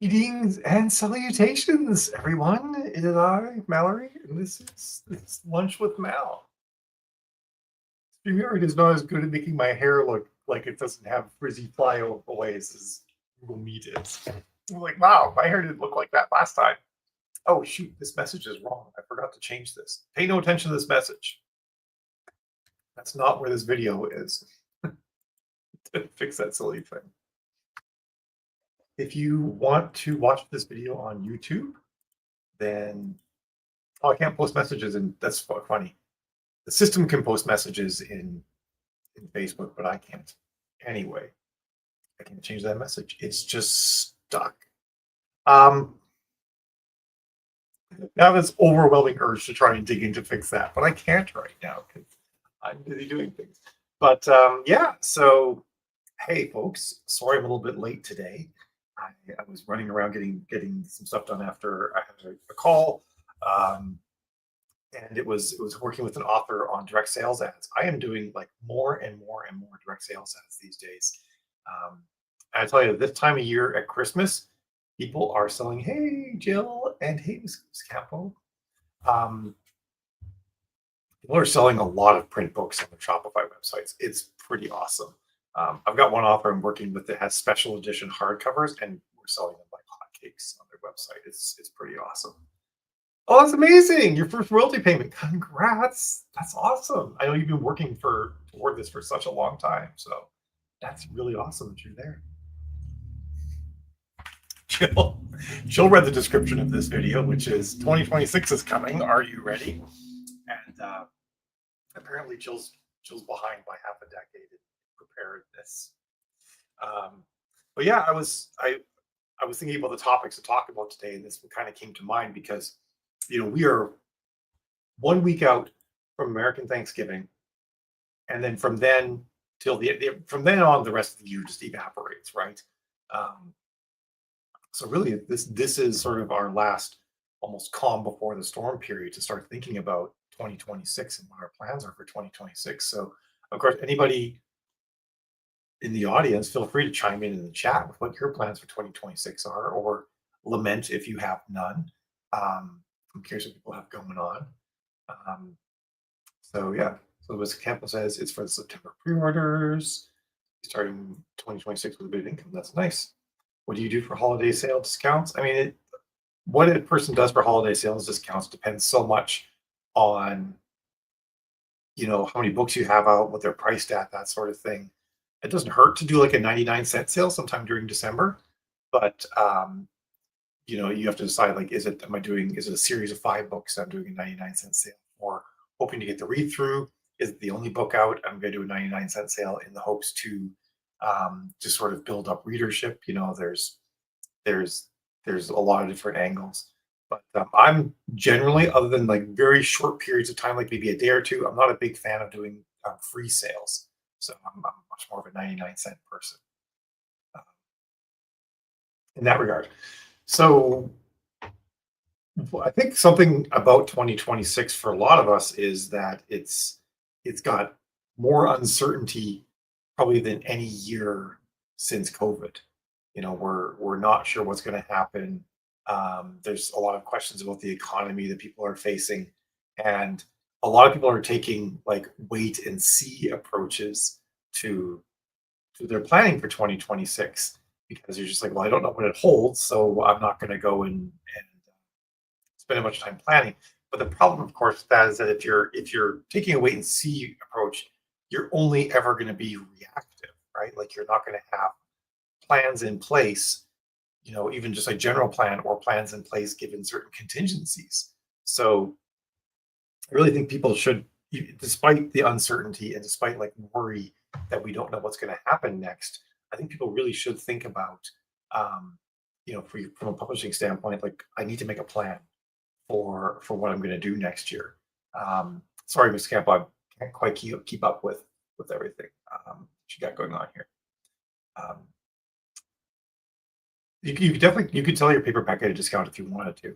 Greetings and salutations, everyone. It is I, Mallory, and this is Lunch with Mal. StreamYard is not as good at making my hair look like it doesn't have frizzy flyaways as Google Meet is. I'm like, wow, my hair didn't look like that last time. Oh, shoot, this message is wrong. I forgot to change this. Pay no attention to this message. That's not where this video is. To fix that silly thing. If you want to watch this video on YouTube, then I can't post messages, and that's funny. The system can post messages in Facebook, but I can't. Anyway, I can't change that message. It's just stuck. I have this overwhelming urge to try and dig in to fix that, but I can't right now because I'm busy doing things. But yeah, so hey, folks, sorry I'm a little bit late today. I was running around getting some stuff done after I had a call. Um, and it was working with an author on direct sales ads. I am doing like more and more and more direct sales ads these days. Um, and I tell you, this time of year at Christmas, people are selling. Hey, Jill, and hey, Miss Campo. Um, People are selling a lot of print books on their Shopify websites. It's pretty awesome. I've got one author I'm working with that has special edition hardcovers, and we're selling them like hotcakes on their website. It's pretty awesome. Oh, that's amazing! Your first royalty payment. Congrats! That's awesome. I know you've been working toward this for such a long time, so that's really awesome that you're there. Jill, Jill read the description of this video, which is 2026 is coming. Are you ready? And apparently, Jill's behind by half a decade in preparedness. But yeah, I was thinking about the topics to talk about today, and this kind of came to mind because we are 1 week out from American Thanksgiving, and then from then till from then on, the rest of the year just evaporates, right? Um, so really, this is sort of our last almost calm before the storm period to start thinking about 2026 and what our plans are for 2026. So, of course, anybody in the audience, feel free to chime in the chat with what your plans for 2026 are, or lament if you have none. I'm curious what people have going on. Um, So yeah, so as Campbell says, it's for the September pre-orders, starting 2026 with a bit of income. That's nice. What do you do for holiday sale discounts? I mean, what a person does for holiday sales discounts depends so much on how many books you have out, what they're priced at, that sort of thing. It doesn't hurt to do like a 99-cent sale sometime during December, but you have to decide, like, is it a series of 5 books I'm doing a 99-cent sale, or hoping to get the read through? Is it the only book out? I'm going to do a 99-cent sale in the hopes to sort of build up readership. There's there's a lot of different angles, but I'm generally, other than like very short periods of time, like maybe a day or two, I'm not a big fan of doing free sales. So I'm much more of a 99-cent person uh, in that regard. So I think something about 2026 for a lot of us is that it's got more uncertainty probably than any year since COVID. We're not sure what's going to happen. There's a lot of questions about the economy that people are facing, and a lot of people are taking like wait and see approaches to to their planning for 2026 because you're just like, well, I don't know what it holds, so I'm not going to go and spend a bunch of time planning. But the problem, of course, that is that if you're taking a wait and see approach, you're only ever going to be reactive, right? Like you're not going to have plans in place, even just a general plan or plans in place given certain contingencies. So I really think people should, despite the uncertainty and despite like worry that we don't know what's going to happen next, I think people really should think about, um, from a publishing standpoint, like I need to make a plan for what I'm going to do next year. Sorry, Mr. Camp, I can't quite keep up with everything you got going on here. Um, you could definitely you could sell your paperback at a discount if you wanted to.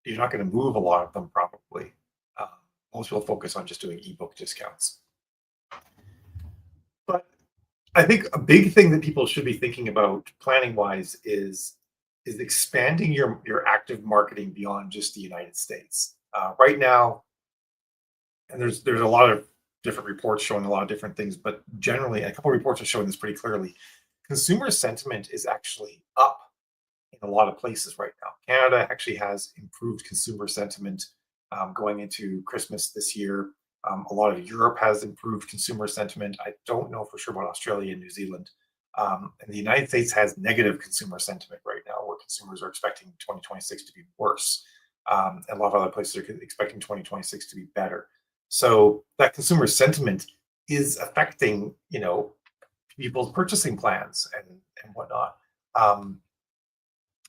You're not going to move a lot of them probably. Um, Most people focus on just doing ebook discounts. But I think a big thing that people should be thinking about planning wise is is expanding your active marketing beyond just the United States. Right now, and there's a lot of different reports showing a lot of different things, but generally, a couple of reports are showing this pretty clearly. Consumer sentiment is actually up in a lot of places right now. Canada actually has improved consumer sentiment going into Christmas this year. A lot of Europe has improved consumer sentiment. I don't know for sure about Australia and New Zealand. And the United States has negative consumer sentiment right now, where consumers are expecting 2026 to be worse. And a lot of other places are expecting 2026 to be better. So that consumer sentiment is affecting, people's purchasing plans and whatnot. Um,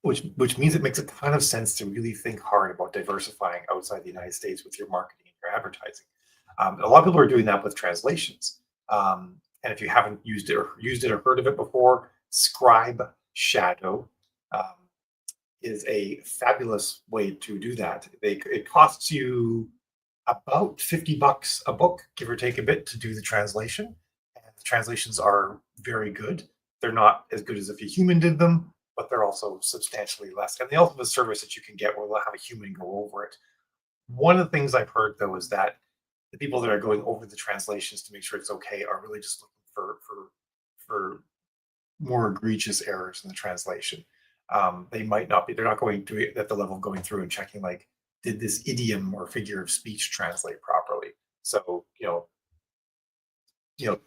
which means it makes a ton of sense to really think hard about diversifying outside the United States with your marketing and your advertising. A lot of people are doing that with translations. And if you haven't used it or heard of it before, Scribe Shadow um, is a fabulous way to do that. It costs you about $50 a book, give or take a bit, to do the translation. And the translations are very good. They're not as good as if a human did them, but they're also substantially less. And they also have a service that you can get where they'll have a human go over it. One of the things I've heard though is that the people that are going over the translations to make sure it's okay are really just looking for more egregious errors in the translation. They might not be, they're not going to it at the level of going through and checking like, did this idiom or figure of speech translate properly? So,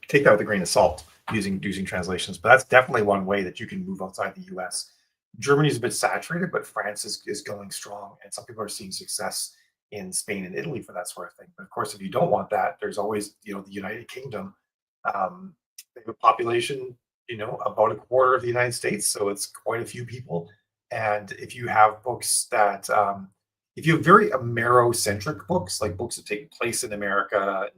take that with a grain of salt using translations. But that's definitely one way that you can move outside the US. Germany's a bit saturated, but France is going strong, and some people are seeing success in Spain and Italy for that sort of thing. But of course, if you don't want that, there's always the United Kingdom. They have a population, about a quarter of the United States, so it's quite a few people. And if you have books that, if you have very Amero-centric books, like books that take place in America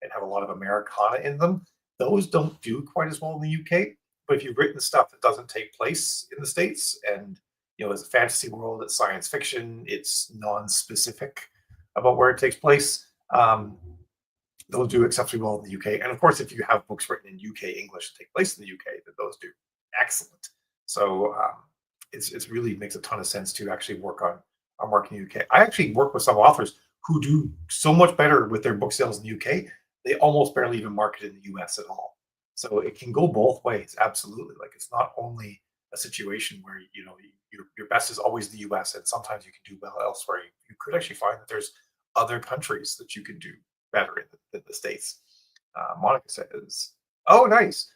and have a lot of Americana in them, those don't do quite as well in the UK. But if you've written stuff that doesn't take place in the States and it's a fantasy world, it's science fiction, it's non-specific about where it takes place, they'll do exceptionally well in the UK. And of course, if you have books written in UK English that take place in the UK, then those do excellent. So it's really makes a ton of sense to actually work on marketing in the UK. I actually work with some authors who do so much better with their book sales in the UK, they almost barely even market in the US at all. So it can go both ways, absolutely. Like it's not only a situation where your best is always the US, and sometimes you can do well elsewhere. You could actually find that there's other countries that you could do better in than the States. Monica says, "Oh, nice.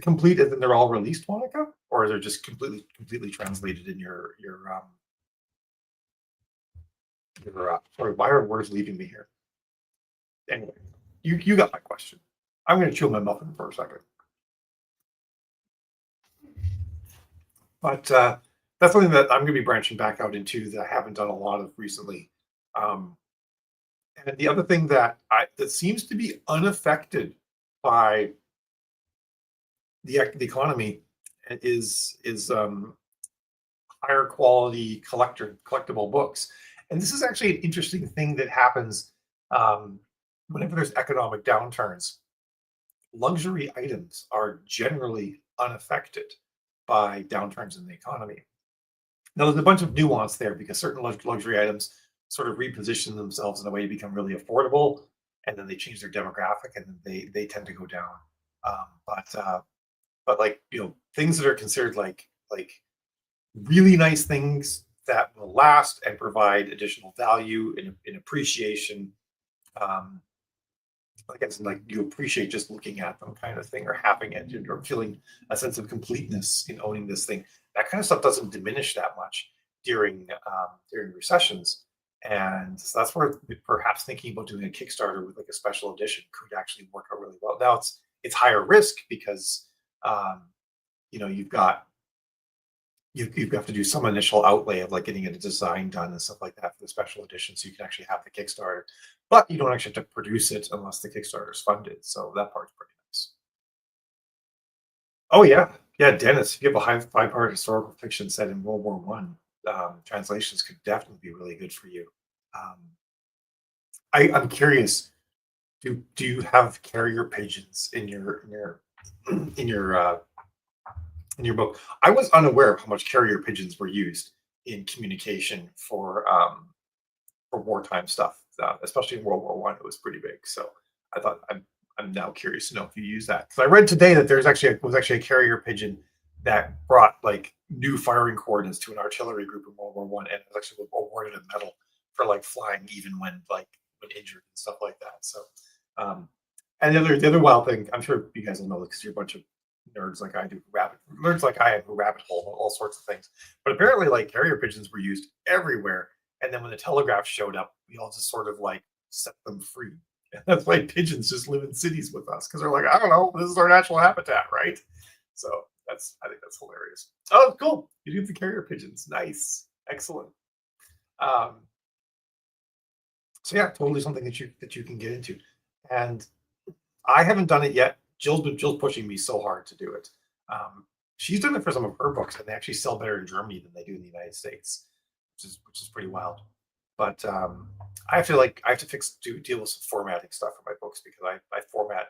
Complete, and then they're all released, Monica, or they're just completely translated in your sorry, why are words leaving me here? Anyway, you got my question. I'm going to chew my muffin for a second, but that's something that I'm going to be branching back out into that I haven't done a lot of recently. Um, and the other thing that seems to be unaffected by the economy is higher quality collectible books. And this is actually an interesting thing that happens um, whenever there's economic downturns. Luxury items are generally unaffected by downturns in the economy. Now, there's a bunch of nuance there because certain luxury items sort of reposition themselves in a way to become really affordable, and then they change their demographic, and then they tend to go down. But like things that are considered like really nice things that will last and provide additional value in appreciation. Um, like it's like you appreciate just looking at them kind of thing, or having it, or feeling a sense of completeness in owning this thing. That kind of stuff doesn't diminish that much during recessions. And so that's where perhaps thinking about doing a Kickstarter with like a special edition could actually work out really well. Now it's higher risk because um, you've got you have to do some initial outlay of like getting a design done and stuff like that for the special edition, so you can actually have the Kickstarter, but you don't actually have to produce it unless the Kickstarter is funded. So that part's pretty nice. Oh yeah, yeah, Dennis. If you have a five-part historical fiction set in World War One, translations could definitely be really good for you. Um, I'm curious. Do you have carrier pigeons in your in your in your book. I was unaware of how much carrier pigeons were used in communication for wartime stuff, especially in World War One. It was pretty big. So I thought I'm now curious to know if you use that, because I read today that there's actually was actually a carrier pigeon that brought like new firing coordinates to an artillery group in World War One, and it was actually awarded a medal for like flying even when injured and stuff like that. So, um, and the other wild thing, I'm sure you guys will know this because you're a bunch of nerds like I do, nerds like I am who rabbit hole all sorts of things. But apparently, like carrier pigeons were used everywhere, and then when the telegraph showed up, we all just sort of like set them free. And that's why pigeons just live in cities with us, because they're like, I don't know, this is our natural habitat, right? So I think that's hilarious. Oh, cool! You do the carrier pigeons, nice, excellent. Um, so yeah, totally something that you can get into, and I haven't done it yet. Jill's pushing me so hard to do it. Um, she's done it for some of her books, and they actually sell better in Germany than they do in the United States, which is pretty wild. But I have to deal with some formatting stuff for my books, because I format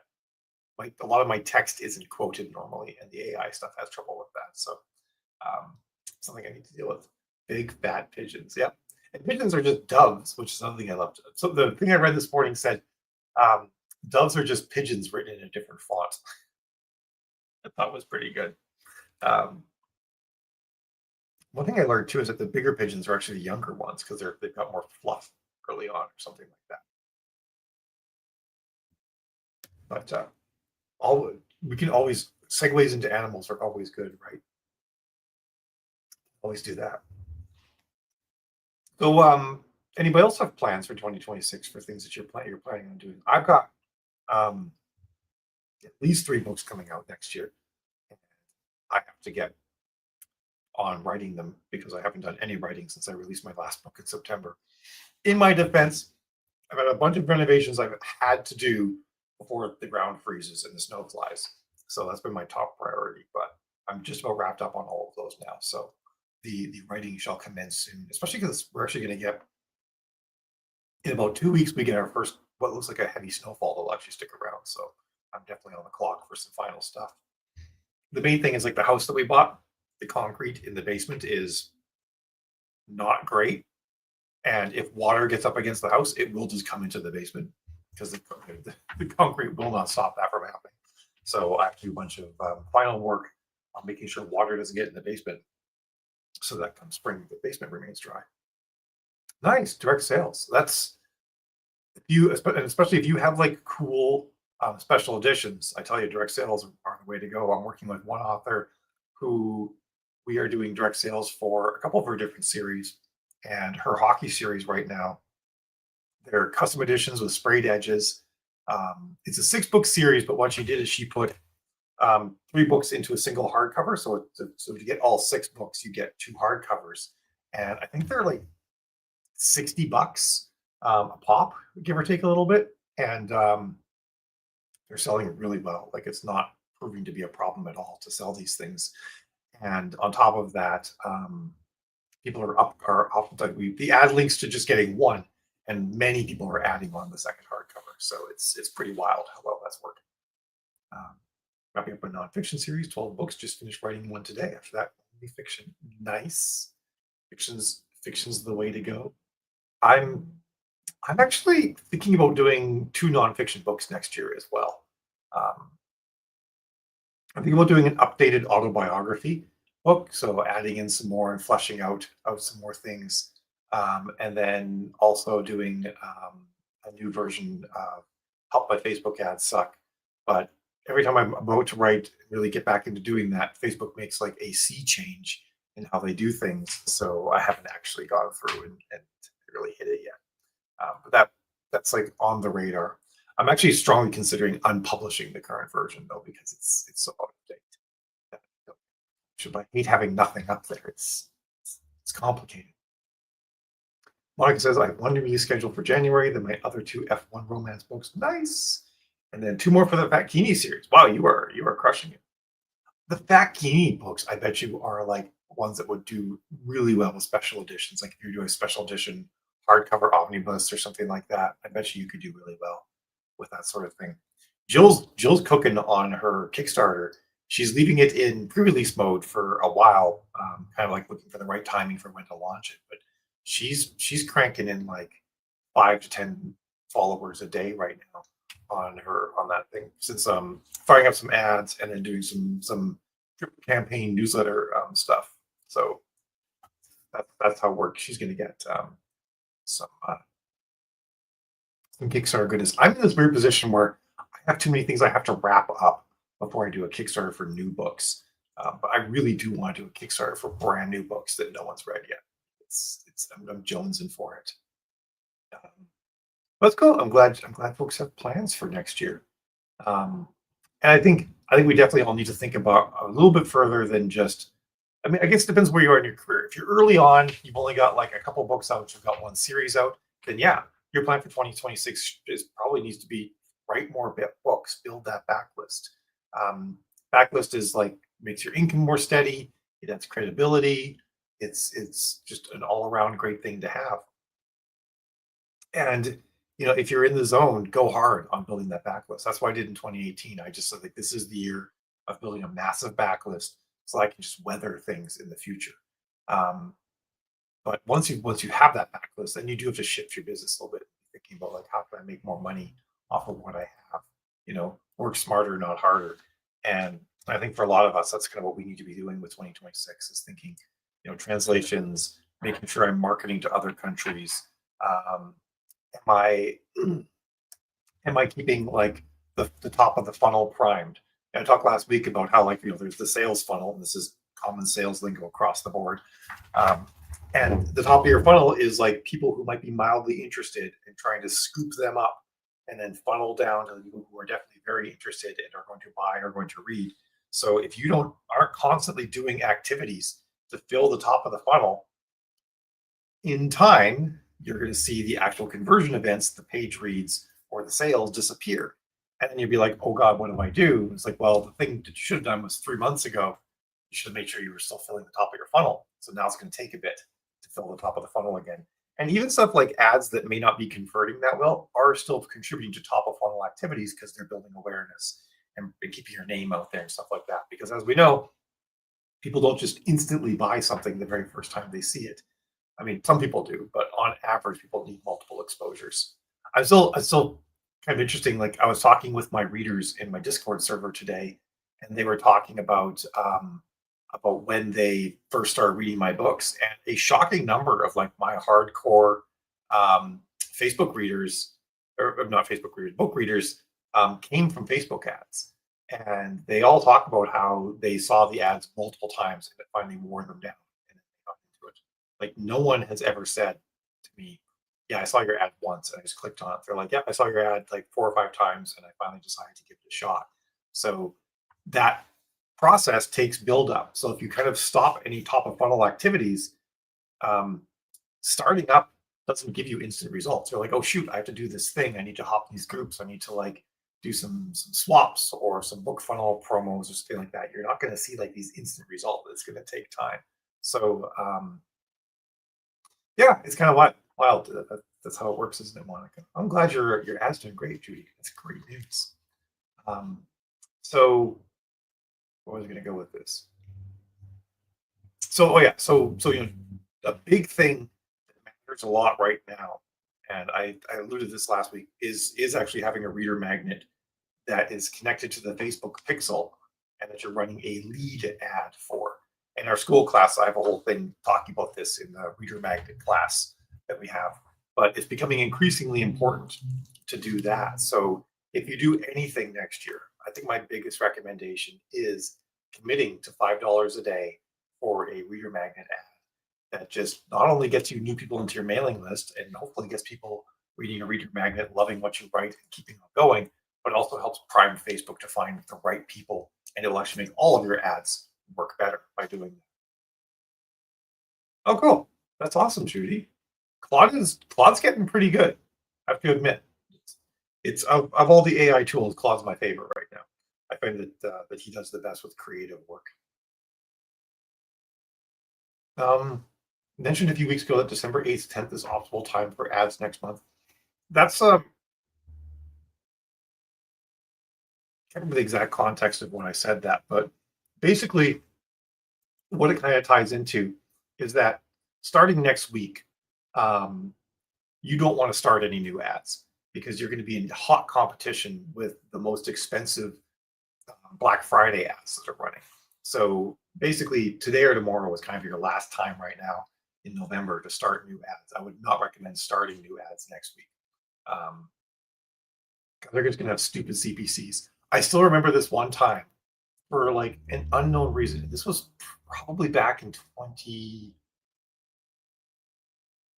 a lot of my text isn't quoted normally, and the AI stuff has trouble with that. So um, something I need to deal with. Big fat pigeons, yeah. And pigeons are just doves, which is another thing I love. So the thing I read this morning said um, doves are just pigeons written in a different font. I thought was pretty good. Um, one thing I learned too is that the bigger pigeons are actually the younger ones, because they've got more fluff early on or something like that. But all we can always segues into animals are always good, right? Always do that. So, anybody else have plans for 2026 for things that you're planning on doing? I've got um, at least 3 books coming out next year. I have to get on writing them, because I haven't done any writing since I released my last book in September. In my defense, I've had a bunch of renovations I've had to do before the ground freezes and the snow flies. So that's been my top priority. But I'm just about wrapped up on all of those now. So the writing shall commence soon, especially because we're actually going to get, in about 2 weeks, we get our first what looks like a heavy snowfall that'll actually stick around. So I'm definitely on the clock for some final stuff. The main thing is like the house that we bought, the concrete in the basement is not great. And if water gets up against the house, it will just come into the basement, because the concrete will not stop that from happening. So I have to do a bunch of final work on making sure water doesn't get in the basement, so that come spring, the basement remains dry. Nice direct sales. That's if you, and especially if you have like cool special editions. I tell you, direct sales are the way to go. I'm working with one author who we are doing direct sales for a couple of her different series, and her hockey series right now. They're custom editions with sprayed edges. It's a 6 book series, but what she did is she put 3 books into a single hardcover. So to get all 6 books, you get 2 hardcovers, and I think they're like $60 a pop, give or take a little bit, and they're selling really well. Like, it's not proving to be a problem at all to sell these things. And on top of that, people are up like the ad links to just getting one, and many people are adding on the second hardcover. So it's pretty wild how well that's working. Um, Wrapping up a nonfiction series, 12 books. Just finished writing one today. After that, only fiction. Nice. Fiction's the way to go. I'm I'm actually thinking about doing 2 nonfiction books next year as well. Um, I'm thinking about doing an updated autobiography book, so adding in some more and fleshing out some more things, and then also doing a new version of "Help My Facebook Ads Suck." But every time I'm about to write, really get back into doing that, Facebook makes like a sea change in how they do things, so I haven't actually gone through and really hit it yet. But that's like on the radar. I'm actually strongly considering unpublishing the current version though, because it's so out of date. Should I hate having nothing up there? It's complicated. Monica says I have 1 release scheduled for January, then my other 2 F1 romance books. Nice. And then 2 more for the Fat Keeney series. Wow, you are crushing it. The Fat Keeney books, I bet you, are like ones that would do really well with special editions. Like if you're doing a special edition hardcover omnibus or something like that, I bet you could do really well with that sort of thing. Jill's cooking on her Kickstarter she's leaving it in pre-release mode for a while, kind of like looking for the right timing for when to launch it. But she's cranking in like 5 to 10 followers a day right now on that thing, since firing up some ads and then doing some campaign newsletter stuff. So that's how work she's going to get some Kickstarter goodness. I'm in this weird position where I have too many things I have to wrap up before I do a Kickstarter for new books. But I really do want to do a Kickstarter for brand new books that no one's read yet. I'm jonesing for it. Let's go. I'm glad folks have plans for next year. And I think we definitely all need to think about a little bit further than just. I mean, I guess it depends where you are in your career. If you're early on, you've only got like a couple books out, you've got one series out, then yeah, your plan for 2026 is probably needs to be write more books, build that backlist. Um, Backlist is like makes your income more steady. It adds credibility. It's just an all around great thing to have. And if you're in the zone, go hard on building that backlist. That's what I did in 2018. I just said like this is the year of building a massive backlist so I can just weather things in the future. Um, but once you have that backlist, then you do have to shift your business a little bit, thinking about like how can I make more money off of what I have. Work smarter, not harder. And I think for a lot of us, that's kind of what we need to be doing with 2026 is thinking, translations, making sure I'm marketing to other countries. Um, am I am I keeping like the top of the funnel primed? And I talked last week about how like there's the sales funnel, and this is common sales lingo across the board. Um, and the top of your funnel is like people who might be mildly interested and trying to scoop them up and then funnel down to the people who are definitely very interested and are going to buy or going to read. So if you don't aren't constantly doing activities to fill the top of the funnel, in time, you're going to see the actual conversion events, the page reads, or the sales disappear. And then you'll be like, oh God, what do I do? It's like, well, the thing that you should have done was 3 months ago. You should have made sure you were still filling the top of your funnel. So now it's going to take a bit to fill the top of the funnel again. And even stuff like ads that may not be converting that well are still contributing to top of funnel activities because they're building awareness and keeping your name out there and stuff like that. Because as we know, people don't just instantly buy something the very first time they see it. I mean, some people do, but on average, people need multiple exposures. I still kind of interesting. Like I was talking with my readers in my Discord server today, and they were talking about when they first started reading my books, and a shocking number of like my hardcore Facebook readers, or not Facebook readers, book readers, came from Facebook ads, and they all talk about how they saw the ads multiple times and it finally wore them down, and they got into it. Like no one has ever said to me, "Yeah, I saw your ad once and I just clicked on it." They're like, "Yeah, I saw your ad like 4 or 5 times and I finally decided to give it a shot." So that process takes build up. So if you kind of stop any top of funnel activities, um, starting up doesn't give you instant results. You're like, oh shoot, I have to do this thing. I need to hop these groups. I need to like do some swaps or some book funnel promos or something like that. You're not going to see like these instant results. It's going to take time. So yeah, it's kind of wild. That's how it works, isn't it, Monica? I'm glad your ad's doing great, Judy. That's great news. Um, so where was I going to go with this? So, oh yeah, so a big thing that matters a lot right now, and I alluded to this last week, is actually having a reader magnet that is connected to the Facebook Pixel and that you're running a lead ad for. In our school class, I have a whole thing talking about this in the reader magnet class that we have. But it's becoming increasingly important to do that. So if you do anything next year, I think my biggest recommendation is committing to $5 a day for a reader magnet ad that just not only gets you new people into your mailing list and hopefully gets people reading a reader magnet, loving what you write and keeping on going, but also helps prime Facebook to find the right people, and it'll actually make all of your ads work better by doing that. Oh, cool. That's awesome, Judy. Claude's getting pretty good. I have to admit, it's of all the AI tools, Claude's my favorite right now. I find that he does the best with creative work. Mentioned a few weeks ago that December 8th, 10th is optimal time for ads next month. That's can't remember the exact context of when I said that, but basically, what it kind of ties into is that starting next week, um, you don't want to start any new ads because you're going to be in hot competition with the most expensive Black Friday ads that are running. So basically, today or tomorrow is kind of your last time right now in November to start new ads. I would not recommend starting new ads next week. Um, they're just going to have stupid CPCs. I still remember this one time for like an unknown reason. This was probably back in 20.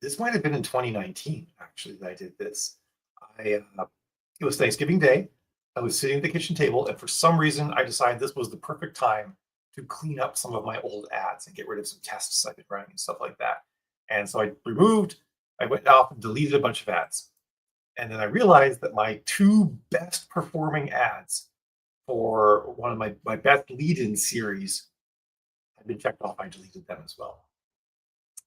This might have been in 2019 actually that I did this. It was Thanksgiving Day. I was sitting at the kitchen table, and for some reason, I decided this was the perfect time to clean up some of my old ads and get rid of some tests I've been running and stuff like that. And so I went off and deleted a bunch of ads. And then I realized that my two best performing ads for one of my best lead in series had been checked off. I deleted them as well.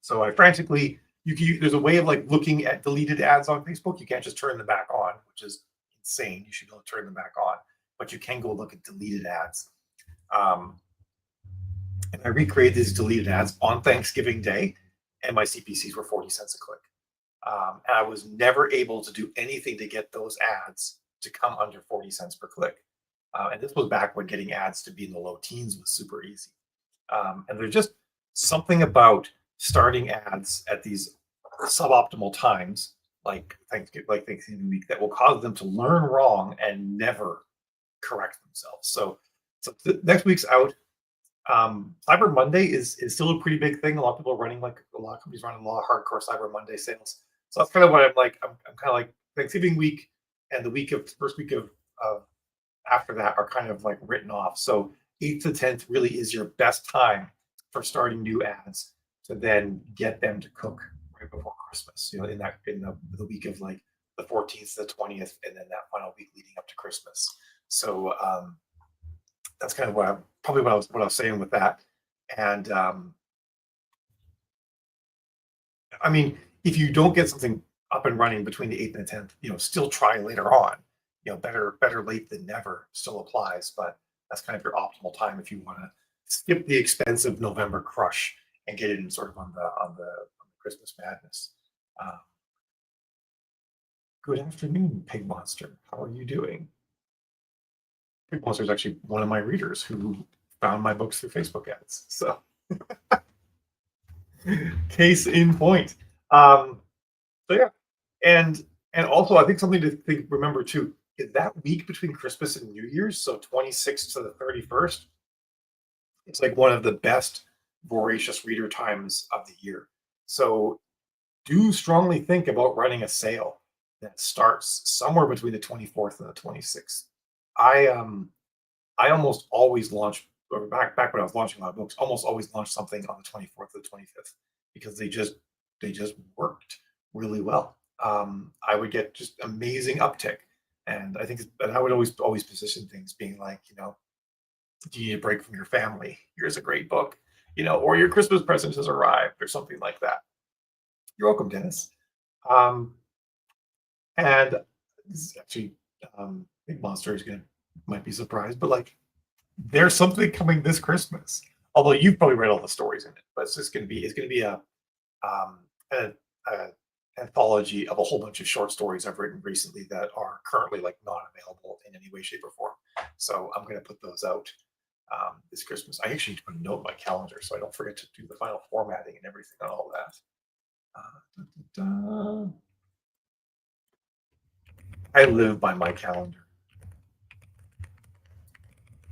So I frantically, there's a way of like looking at deleted ads on Facebook. You can't just turn them back on, which is insane. You should be able to turn them back on, but you can go look at deleted ads. Um, and I recreated these deleted ads on Thanksgiving Day, and my CPCs were 40 cents a click. And I was never able to do anything to get those ads to come under 40 cents per click. And this was back when getting ads to be in the low teens was super easy. And there's just something about starting ads at these suboptimal times, like Thanksgiving week, that will cause them to learn wrong and never correct themselves. So next week's out. Cyber Monday is still a pretty big thing. A lot of people are running, like a lot of companies running a lot of hardcore Cyber Monday sales. So that's kind of what I'm like. I'm kind of like Thanksgiving week and the first week of after that are kind of like written off. So 8th to 10th really is your best time for starting new ads to then get them to cook right before Christmas. You know, in the week of like the 14th to the 20th, and then that final week leading up to Christmas. So that's kind of what I was saying with that. And I mean, if you don't get something up and running between the 8th and the 10th, still try later on. Better late than never still applies, but that's kind of your optimal time if you want to skip the expensive November crush and get it in sort of on the Christmas madness. Good afternoon, Pig Monster. How are you doing? Pig Monster is actually one of my readers who found my books through Facebook ads. So, case in point. So yeah, and also I think something to remember too is that week between Christmas and New Year's, so 26th to the 31st, it's like one of the best voracious reader times of the year. So do strongly think about running a sale that starts somewhere between the 24th and the 26th. I almost always launch, or back when I was launching my books, almost always launch something on the 24th or the 25th because they just worked really well. I would get just amazing uptick, and I think and I would always position things being like, do you need a break from your family? Here's a great book, or your Christmas present has arrived, or something like that. You're welcome, Dennis. And this is actually, Big Monster is might be surprised, but like there's something coming this Christmas. Although you've probably read all the stories in it, but it's going to be a anthology of a whole bunch of short stories I've written recently that are currently like not available in any way, shape, or form. So I'm going to put those out this Christmas. I actually need to put a note in my calendar so I don't forget to do the final formatting and everything on all that. I live by my calendar.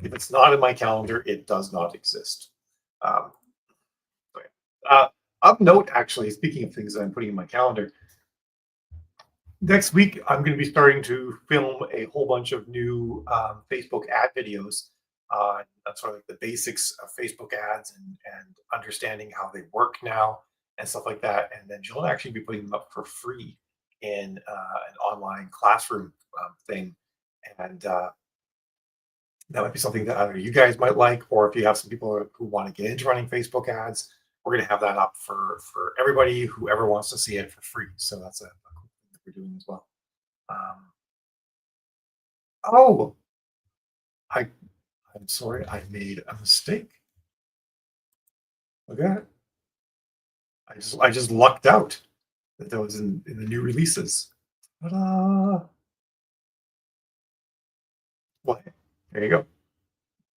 If it's not in my calendar, it does not exist. Um, of note, actually, speaking of things I'm putting in my calendar, next week I'm going to be starting to film a whole bunch of new Facebook ad videos. That's sort of like the basics of Facebook ads and understanding how they work now and stuff like that. And then she'll actually be putting them up for free in an online classroom thing. And that might be something that either you guys might like, or if you have some people who want to get into running Facebook ads, we're going to have that up for everybody, whoever wants to see it for free. So that's a cool thing that we're doing as well. Oh, I I'm sorry, I made a mistake. Look at it. I just lucked out that was in the new releases. Ta-da! Well, there you go.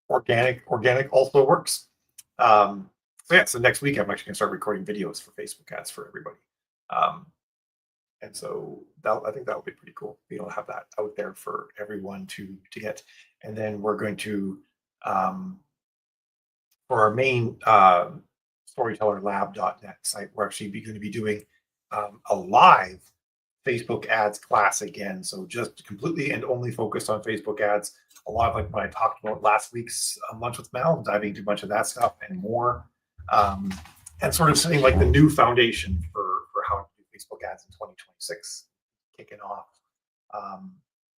Organic also works. So yeah, so next week I'm actually gonna start recording videos for Facebook ads for everybody. Um, and so that I think that would be pretty cool. You know, have that out there for everyone to get. And then we're going to um, for our main storytellerlab.net site, we're actually going to be doing a live Facebook ads class again. So just completely and only focused on Facebook ads. A lot of like what I talked about last week's lunch with Mel, diving into a bunch of that stuff and more, um, and sort of setting like the new foundation for how to do Facebook ads in 2026, kicking off um,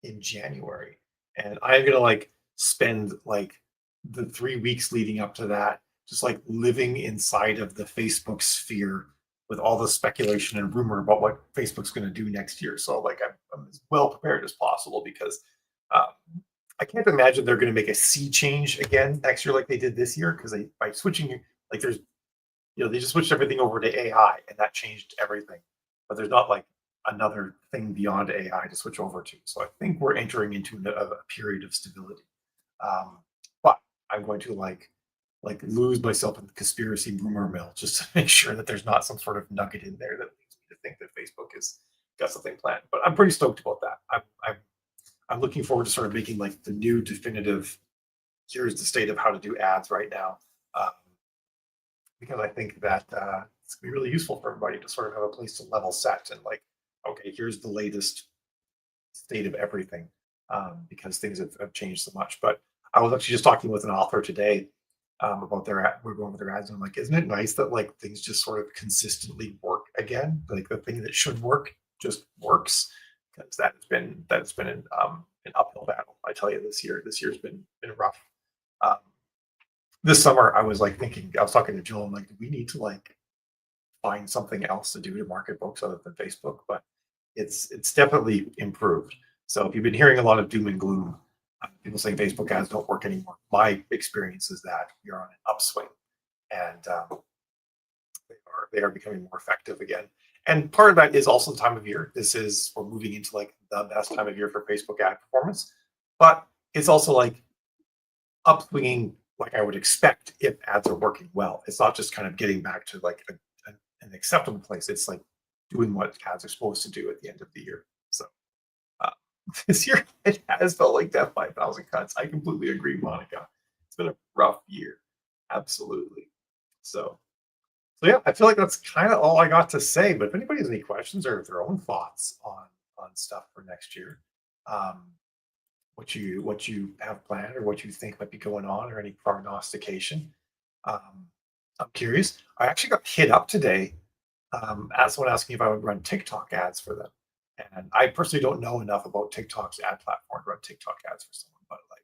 in January. And I'm gonna like spend like the 3 weeks leading up to that, just like living inside of the Facebook sphere with all the speculation and rumor about what Facebook's going to do next year. So like I'm as well prepared as possible because um, I can't imagine they're going to make a sea change again next year like they did this year because they by switching like there's they just switched everything over to AI and that changed everything. But there's not like another thing beyond AI to switch over to. So I think we're entering into a period of stability. Um, but I'm going to like lose myself in the conspiracy rumor mill just to make sure that there's not some sort of nugget in there that leads me to think that Facebook has got something planned. But I'm pretty stoked about that. I'm looking forward to sort of making like the new definitive. Here's the state of how to do ads right now, um, because I think that it's gonna be really useful for everybody to sort of have a place to level set and like, okay, here's the latest state of everything, because things have changed so much. But I was actually just talking with an author today about we're going with their ads. And I'm like, isn't it nice that like things just sort of consistently work again? Like the thing that should work just works because that's been an uphill battle. I tell you, this year's been rough. Um, this summer, I was like thinking, I was talking to Jill. I'm like, do we need to like find something else to do to market books other than Facebook? But it's definitely improved. So if you've been hearing a lot of doom and gloom, people saying Facebook ads don't work anymore, my experience is that you're on an upswing, and they are becoming more effective again. And part of that is also the time of year. We're moving into like the best time of year for Facebook ad performance, but it's also like upswinging like I would expect if ads are working well. It's not just kind of getting back to like an acceptable place. It's like doing what ads are supposed to do at the end of the year. So uh, this year it has felt like death by a thousand cuts. I completely agree, Monica. It's been a rough year, absolutely. So yeah, I feel like that's kind of all I got to say. But if anybody has any questions or their own thoughts on stuff for next year, um, what you have planned or what you think might be going on or any prognostication, um, I'm curious. I actually got hit up today as someone asking if I would run TikTok ads for them. And I personally don't know enough about TikTok's ad platform to run TikTok ads for someone, but like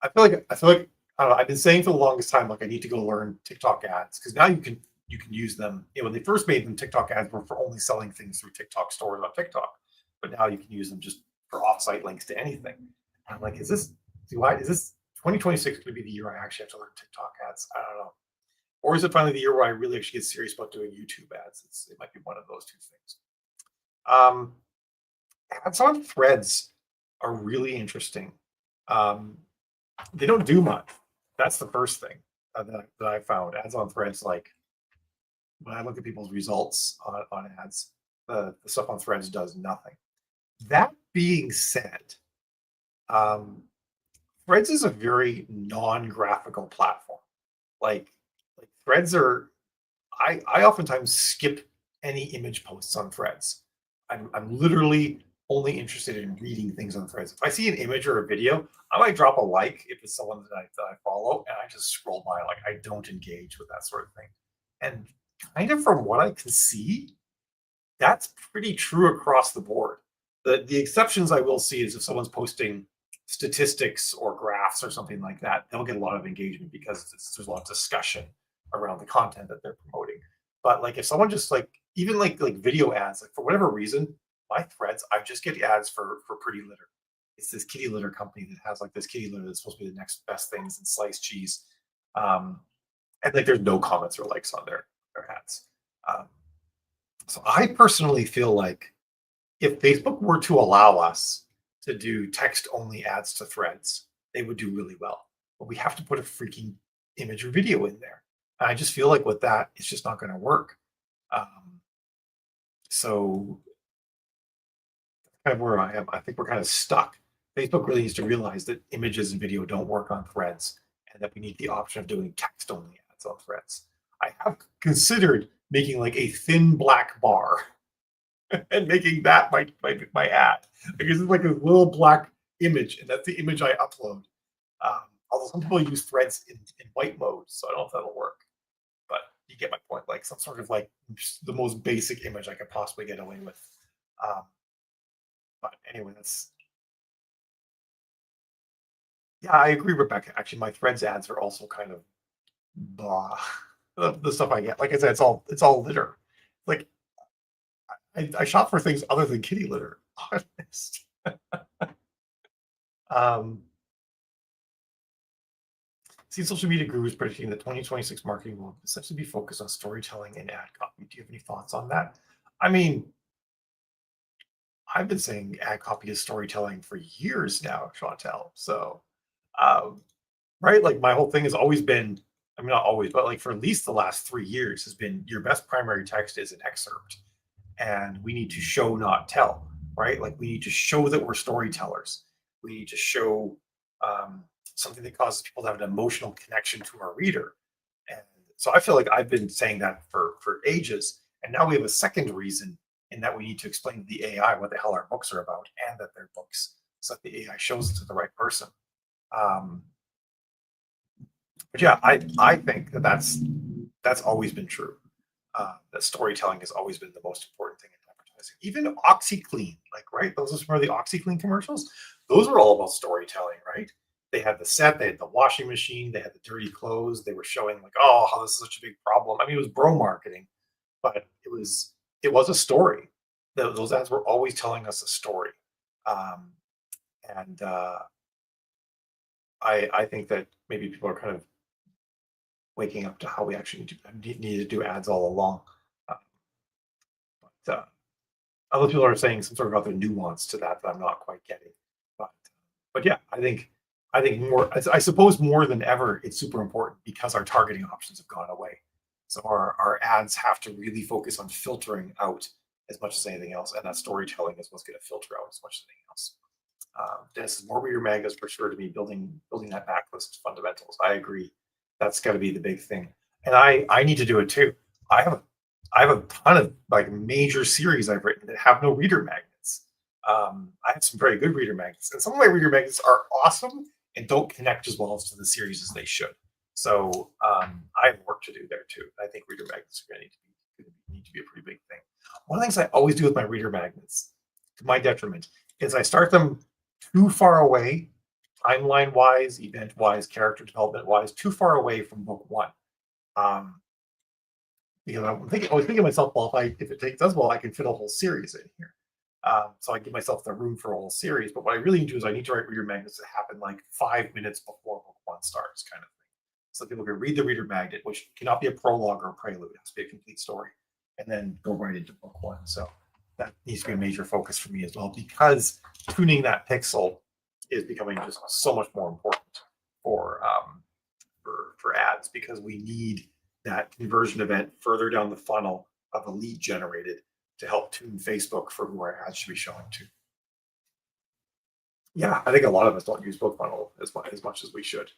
I feel like I don't know, I've been saying for the longest time like I need to go learn TikTok ads because now you can use them. When they first made them, TikTok ads were for only selling things through TikTok stores on TikTok, but now you can use them just for offsite links to anything. And I'm like, is this 2026 going to be the year I actually have to learn TikTok ads? I don't know. Or is it finally the year where I really actually get serious about doing YouTube ads? It might be one of those two things. Um, Ads on Threads are really interesting. Um, they don't do much. That's the first thing that I found. Ads on Threads, like when I look at people's results on ads, the stuff on Threads does nothing. That being said, um, Threads is a very non-graphical platform. Like like Threads are I oftentimes skip any image posts on Threads. I'm literally only interested in reading things on Threads. If I see an image or a video, I might drop a like if it's someone that I follow, and I just scroll by. Like I don't engage with that sort of thing. And kind of from what I can see, that's pretty true across the board. The exceptions I will see is if someone's posting statistics or graphs or something like that, they'll get a lot of engagement because there's a lot of discussion around the content that they're promoting. But like if someone just like even like video ads, like for whatever reason, my threads, I just get ads for pretty litter. it's this kitty litter company that has like this kitty litter that's supposed to be the next best things in sliced cheese. Um, and like there's no comments or likes on their ads. Um, so I personally feel like if Facebook were to allow us to do text only ads to threads, they would do really well. But we have to put a freaking image or video in there. And I just feel like with that, it's just not going to work. Um, so kind of where I am. I think we're kind of stuck. Facebook really needs to realize that images and video don't work on threads and that we need the option of doing text only ads on threads. I have considered making like a thin black bar and making that my ad because it's like a little black image and that's the image I upload. Although some people use threads in white mode, so I don't know if that'll work. But you get my point. Like some sort of like the most basic image I could possibly get away with. Um, but anyway, that's yeah, I agree, Rebecca. Actually, my threads ads are also kind of blah. The stuff I get, like I said, it's all litter. Like I shop for things other than kitty litter. Honest. Um, see, social media gurus predicting that 2026 marketing will essentially be focused on storytelling and ad copy. Do you have any thoughts on that? I mean, I've been saying ad copy is storytelling for years now, Chantel. So, um, right, like my whole thing has always been, I mean, not always, but like for at least the last 3 years has been your best primary text is an excerpt. And we need to show, not tell, right? Like we need to show that we're storytellers. We need to show something that causes people to have an emotional connection to our reader. And so I feel like I've been saying that for ages. And now we have a second reason in that we need to explain to the AI what the hell our books are about and that they're books so that the AI shows it to the right person. Um, but yeah, I think that that's always been true. That storytelling has always been the most important thing in advertising. Even OxyClean, like right, those are some of the OxyClean commercials. Those were all about storytelling, right? They had the set, they had the washing machine, they had the dirty clothes. They were showing like, oh, how this is such a big problem. I mean, it was bro marketing, but it was a story. Those ads were always telling us a story, um, and I think that maybe people are kind of waking up to how we actually need to do ads all along. Uh, but other people are saying some sort of other nuance to that that I'm not quite getting. But but yeah, I think more. I suppose more than ever, it's super important because our targeting options have gone away. So our ads have to really focus on filtering out as much as anything else, and that storytelling is what's going to filter out as much as anything else. Dennis, more reader magnets for sure to be building that backlist fundamentals. I agree. That's got to be the big thing, and I need to do it too. I have I have a ton of like major series I've written that have no reader magnets. I have some very good reader magnets, and some of my reader magnets are awesome and don't connect as well as to the series as they should. So I have work to do there too. I think reader magnets are going to need to be a pretty big thing. One of the things I always do with my reader magnets, to my detriment, is I start them too far away, timeline wise, event wise, character development wise, too far away from book one. Um, because I was thinking to myself, well, if it does well, I can fit a whole series in here. So I give myself the room for a whole series. But what I really need to do is I need to write reader magnets that happen like 5 minutes before book one starts, kind of thing. So people can read the reader magnet, which cannot be a prologue or a prelude. It has to be a complete story, and then go right into book one. So that needs to be a major focus for me as well, because tuning that pixel is becoming just so much more important for for ads, because we need that conversion event further down the funnel of a lead generated to help tune Facebook for who our ads should be showing to. Yeah, I think a lot of us don't use BookFunnel as much as we should.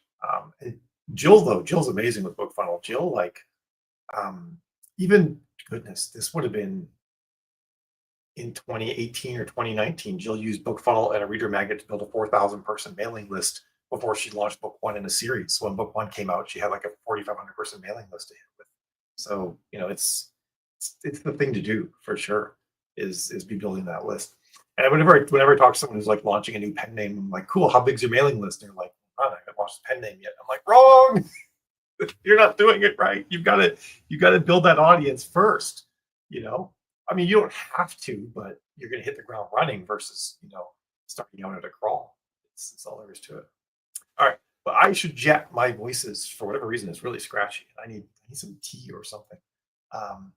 And Jill's amazing with BookFunnel. Jill, like, um, even goodness, this would have been in 2018 or 2019. Jill used BookFunnel and a reader magnet to build a 4,000 person mailing list before she launched book one in a series. So when book one came out, she had like a 4,500 person mailing list to hit with. So it's the thing to do for sure. Is be building that list. And whenever I talk to someone who's like launching a new pen name, I'm like, cool, how big's your mailing list? And they're like, oh, I haven't launched the pen name yet. I'm like, wrong. You're not doing it right. You got to build that audience first. I mean, you don't have to, but you're going to hit the ground running versus starting out at a crawl. It's all there is to it. All right, but I should jet. My voice is, for whatever reason, is really scratchy. I need some tea or something. Um,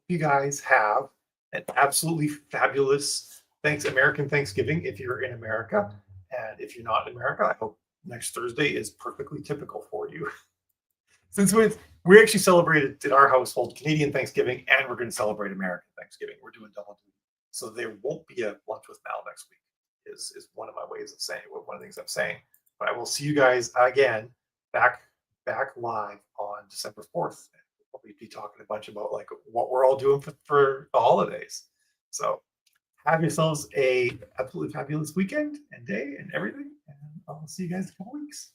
you guys have an absolutely fabulous American Thanksgiving if you're in America, and if you're not in America, I hope next Thursday is perfectly typical for you. Since we actually celebrated in our household Canadian Thanksgiving, and we're going to celebrate American Thanksgiving. We're doing double duty, so there won't be a lunch with Mal next week. Is one of my ways of saying one of the things I'm saying. But I will see you guys again back live on December 4th. We'll be talking a bunch about like what we're all doing for the holidays. So have yourselves a absolutely fabulous weekend and day and everything. And I'll see you guys in a couple weeks.